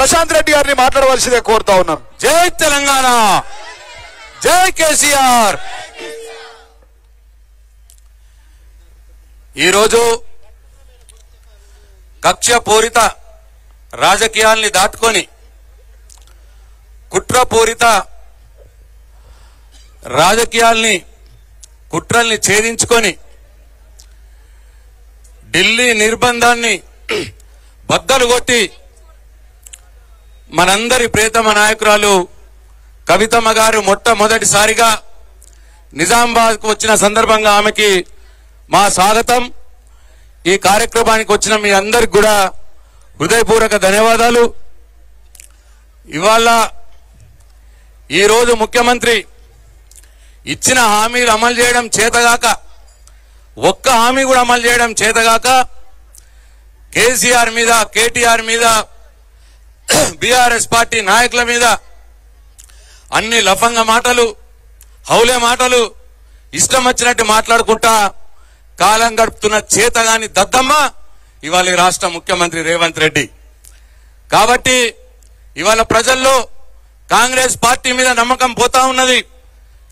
ప్రశాంత్ రెడ్డి గారిని మాట్లాడవలసిందే కోరుతా ఉన్నాం. జై తెలంగాణ, జై కేసీఆర్. ఈరోజు కక్షపూరిత రాజకీయాల్ని దాటుకొని కుట్రపూరిత రాజకీయాల్ని కుట్రల్ని ఛేదించుకొని ఢిల్లీ నిర్బంధాన్ని బద్దలు కొట్టి మనందరి ప్రియతమ నాయకురాలు కవితమ్మ గారు మొట్టమొదటిసారిగా నిజామాబాద్కు వచ్చిన సందర్భంగా ఆమెకి మా స్వాగతం. ఈ కార్యక్రమానికి వచ్చిన మీ అందరికి కూడా హృదయపూర్వక ధన్యవాదాలు. ఇవాళ ఈరోజు ముఖ్యమంత్రి ఇచ్చిన హామీలు అమలు చేయడం చేతగాక, ఒక్క హామీ కూడా అమలు చేయడం చేతగాక కేసీఆర్ మీద, కేటీఆర్ మీద, బీఆర్ఎస్ పార్టీ నాయకుల మీద అన్ని లఫంగ మాటలు, హౌలే మాటలు, ఇష్టం వచ్చినట్టు మాట్లాడుకుంటా కాలం గడుపుతున్న చేతగాని దద్దమ్మ ఇవాళ రాష్ట్ర ముఖ్యమంత్రి రేవంత్ రెడ్డి. కాబట్టి ఇవాళ ప్రజల్లో కాంగ్రెస్ పార్టీ మీద నమ్మకం పోతా ఉన్నది.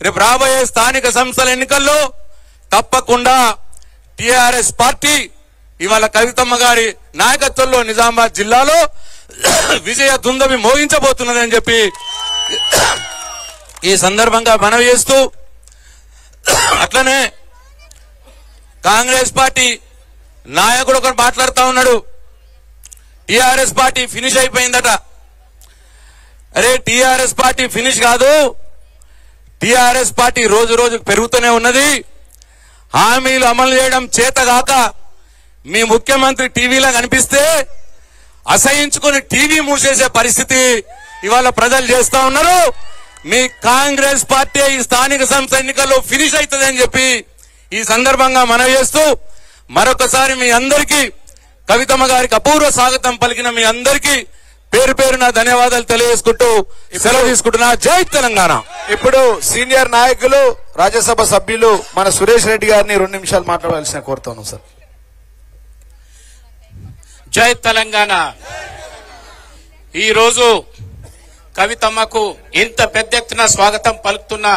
రేపు రాబోయే స్థానిక సంస్థల ఎన్నికల్లో తప్పకుండా టీఆర్ఎస్ పార్టీ ఇవాళ కవితమ్మ గారి నాయకత్వంలో నిజామాబాద్ జిల్లాలో విజయ దుందమి మోగించబోతున్నదని చెప్పి ఈ సందర్భంగా మనవి చేస్తూ, అట్లనే కాంగ్రెస్ పార్టీ నాయకుడు ఒకరు మాట్లాడుతూ ఉన్నాడు, టీఆర్ఎస్ పార్టీ ఫినిష్ అయిపోయిందట. అరే టీఆర్ఎస్ పార్టీ ఫినిష్ కాదు, టీఆర్ఎస్ పార్టీ రోజు రోజుకు పెరుగుతూనే ఉన్నది. హామీలు అమలు చేయడం చేతగాక మీ ముఖ్యమంత్రి టీవీలో కనిపిస్తే అసహించుకుని టీవీ మూసేసే పరిస్థితి ఇవాళ ప్రజలు చేస్తా ఉన్నారు. మీ కాంగ్రెస్ పార్టీ ఈ స్థానిక సంస్థ ఎన్నికల్లో ఫినిష్ అవుతుందని చెప్పి ఈ సందర్భంగా మనవి చేస్తూ, మరొకసారి మీ అందరికీ కవితమ్మ గారికి అపూర్వ స్వాగతం పలికిన మీ అందరికీ పేరు పేరున ధన్యవాదాలు తెలియజేసుకుంటూ సెలవు తీసుకుంటున్నా. జై తెలంగాణ. ఇప్పుడు సీనియర్ నాయకులు, రాజ్యసభ సభ్యులు మన సురేష్ రెడ్డి గారిని 2 నిమిషాలు మాట్లాడవలసిన కోరుతాను సార్. జై తెలంగాణ. ఈ రోజు కవితమ్మకు ఇంత పెద్ద ఎత్తున స్వాగతం పలుకుతున్న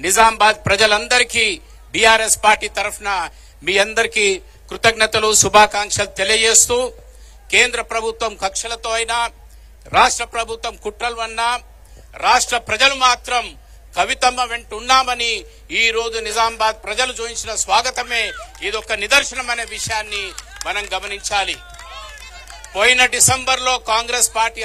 నిజామాబాద్ ప్రజలందరికీ బీఆర్ఎస్ పార్టీ తరఫున మీ అందరికీ కృతజ్ఞతలు, శుభాకాంక్షలు తెలియజేస్తూ, కేంద్ర ప్రభుత్వం కక్షలతో అయినా, రాష్ట్ర ప్రభుత్వం కుట్రలు అన్నా, రాష్ట్ర ప్రజలు మాత్రం కవితమ్మ వెంట ఉన్నామని ఈ రోజు నిజామాబాద్ ప్రజలు చూపించిన స్వాగతమే ఇదొక నిదర్శనం అనే విషయాన్ని మనం గమనించాలి. పోయిన డిసెంబర్లో కాంగ్రెస్ పార్టీ